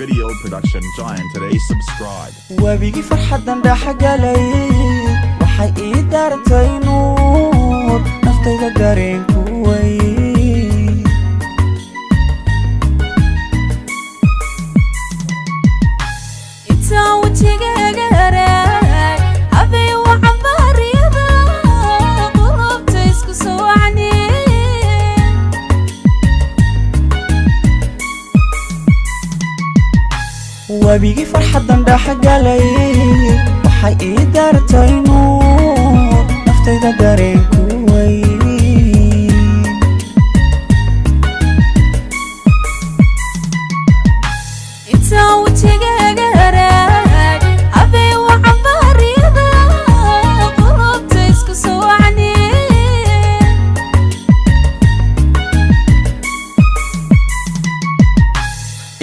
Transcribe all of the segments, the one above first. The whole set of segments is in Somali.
video production giant today. Subscribe. وبيجي فرحة داحق علي وحي إدارتي نور نفتي دارين كوي إتاوتي قاقاري أبي وعبار يضا قلوبتي اسكسو عني وبيجي فرحة داحق علي وحي إدارتي نور نفتي دارين كوي إتاوتي قاقاري أبي وعبار يضا قلوبتي اسكسو عني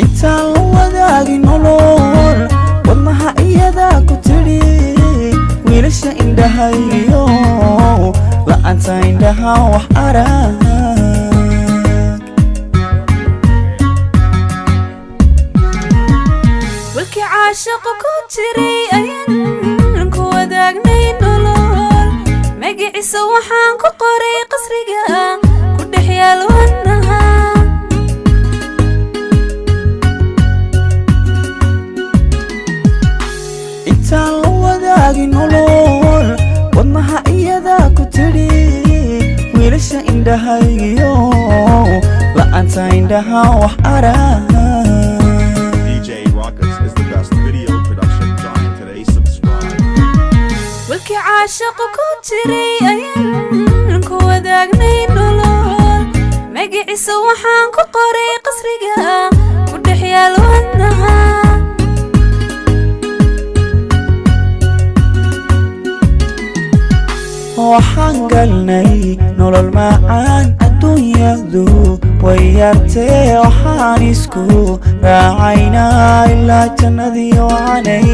intaan la wadaagin nolol wadnaha iyadaa ku tidhi wiilasha indhahayo la'aanta indhaha wax arag walkii caashiqa ku jiray ayaan ku wadaagnay nolol magaciisa waxaan ku qoray qasriga ku dhex yaal wadnaha intaan la wadaagin nolol wadnaha iyadaa ku tidhi wiilasha indhahayo la'aanta indhaha wax arag DJ Rockets is the best video production giant today. Subscribe. walkii caashiqa ku jiray ayaan ku wadaagnay nolol magaciisa waxaan ku qoray qasriga ku dhex yaal wadnaha waxaan galnay nolol macaan adduunyadu way yartee waxaan isku raacaynaa ilaa jannadii waanay